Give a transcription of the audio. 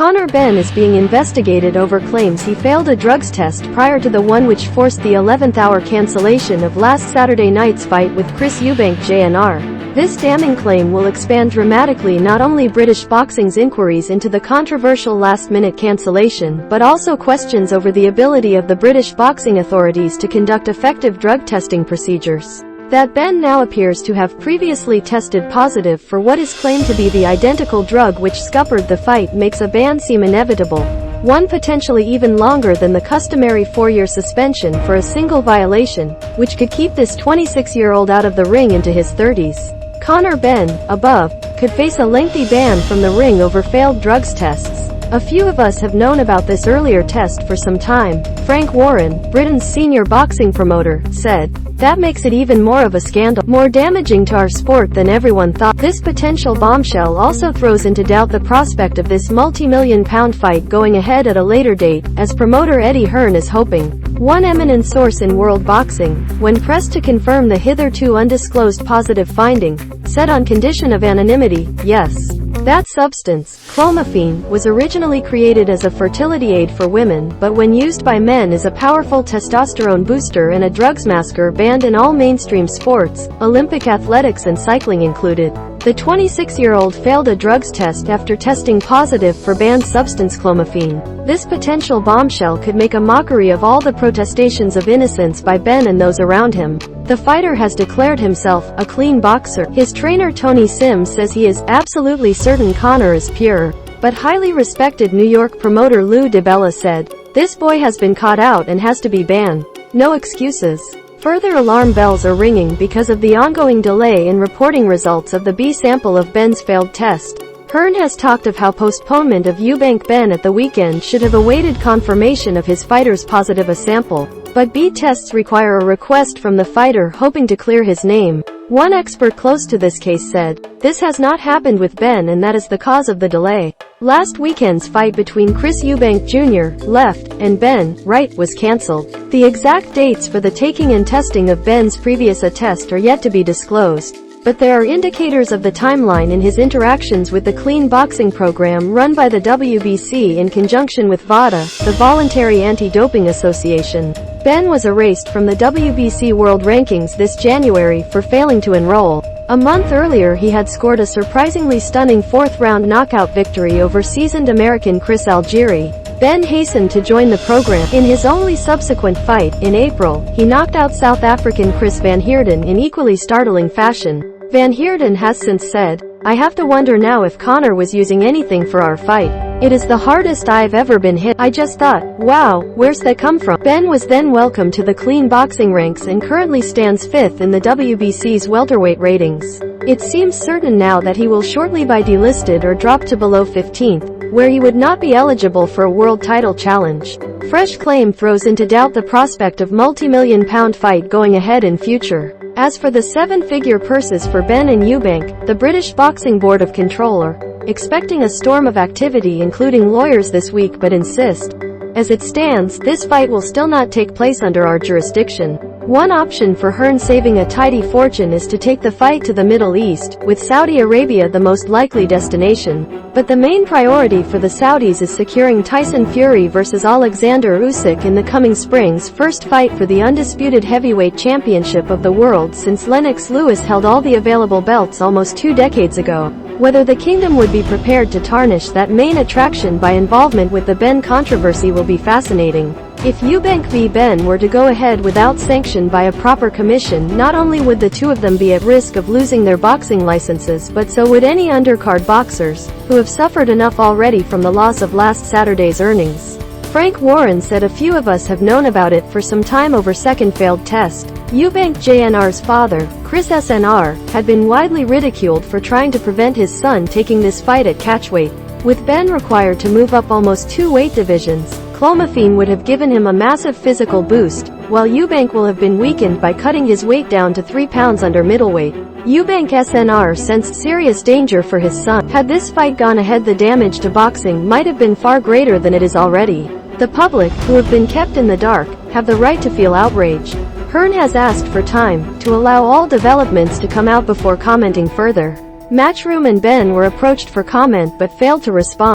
Benn is being investigated over claims he failed a drugs test prior to the one which forced the 11th hour cancellation of last Saturday night's fight with Eubank Jr. This damning claim will expand dramatically not only British boxing's inquiries into the controversial last-minute cancellation, but also questions over the ability of the British boxing authorities to conduct effective drug testing procedures. That Benn now appears to have previously tested positive for what is claimed to be the identical drug which scuppered the fight makes a ban seem inevitable, one potentially even longer than the customary 4-year suspension for a single violation, which could keep this 26-year-old out of the ring into his 30s. Benn, above, could face a lengthy ban from the ring over failed drugs tests. A few of us have known about this earlier test for some time, Frank Warren, Britain's senior boxing promoter, said. That makes it even more of a scandal, more damaging to our sport than everyone thought. This potential bombshell also throws into doubt the prospect of this multi-million-pound fight going ahead at a later date, as promoter Eddie Hearn is hoping. One eminent source in world boxing, when pressed to confirm the hitherto undisclosed positive finding, said on condition of anonymity, yes. That substance, clomiphene, was originally created as a fertility aid for women, but when used by men is a powerful testosterone booster and a drugs masker banned in all mainstream sports, Olympic athletics and cycling included. The 26-year-old failed a drugs test after testing positive for banned substance clomiphene. This potential bombshell could make a mockery of all the protestations of innocence by Benn and those around him. The fighter has declared himself a clean boxer. His trainer Tony Sims says he is absolutely certain Conor is pure. But highly respected New York promoter Lou DiBella said, "This boy has been caught out and has to be banned. No excuses." Further alarm bells are ringing because of the ongoing delay in reporting results of the B sample of Benn's failed test. Hearn has talked of how postponement of Eubank Benn at the weekend should have awaited confirmation of his fighter's positive A sample. But B tests require a request from the fighter hoping to clear his name. One expert close to this case said, "This has not happened with Benn and that is the cause of the delay." Last weekend's fight between Eubank Jr., left, and Benn, right, was cancelled. The exact dates for the taking and testing of Benn's previous test are yet to be disclosed. But there are indicators of the timeline in his interactions with the clean boxing program run by the WBC in conjunction with VADA, the Voluntary Anti-Doping Association. Benn was erased from the WBC World Rankings this January for failing to enroll. A month earlier he had scored a surprisingly stunning 4th-round knockout victory over seasoned American Chris Algieri. Benn hastened to join the program. In his only subsequent fight, in April, he knocked out South African Chris Van Heerden in equally startling fashion. Van Heerden has since said, "I have to wonder now if Conor was using anything for our fight. It is the hardest I've ever been hit. I just thought, wow, where's that come from?" Benn was then welcomed to the clean boxing ranks and currently stands 5th in the WBC's welterweight ratings. It seems certain now that he will shortly be delisted or dropped to below 15th, where he would not be eligible for a world title challenge. Fresh claim throws into doubt the prospect of multi-million-pound fight going ahead in future. As for the 7-figure purses for Benn and Eubank, the British Boxing Board of Control are expecting a storm of activity including lawyers this week but insist, as it stands, this fight will still not take place under our jurisdiction. One option for Hearn saving a tidy fortune is to take the fight to the Middle East, with Saudi Arabia the most likely destination. But the main priority for the Saudis is securing Tyson Fury versus Alexander Usyk in the coming spring's first fight for the undisputed heavyweight championship of the world since Lennox Lewis held all the available belts almost 2 decades ago. Whether the kingdom would be prepared to tarnish that main attraction by involvement with the Benn controversy will be fascinating. If Eubank v Benn were to go ahead without sanction by a proper commission, not only would the two of them be at risk of losing their boxing licenses, but so would any undercard boxers, who have suffered enough already from the loss of last Saturday's earnings. Frank Warren said, "A few of us have known about it for some time over second failed test." Eubank Jr.'s father, Chris SNR, had been widely ridiculed for trying to prevent his son taking this fight at catchweight. With Benn required to move up almost 2 weight divisions, clomiphene would have given him a massive physical boost, while Eubank will have been weakened by cutting his weight down to 3 pounds under middleweight. Eubank SNR sensed serious danger for his son. Had this fight gone ahead, the damage to boxing might have been far greater than it is already. The public, who have been kept in the dark, have the right to feel outraged. Hearn has asked for time to allow all developments to come out before commenting further. Matchroom and Benn were approached for comment but failed to respond.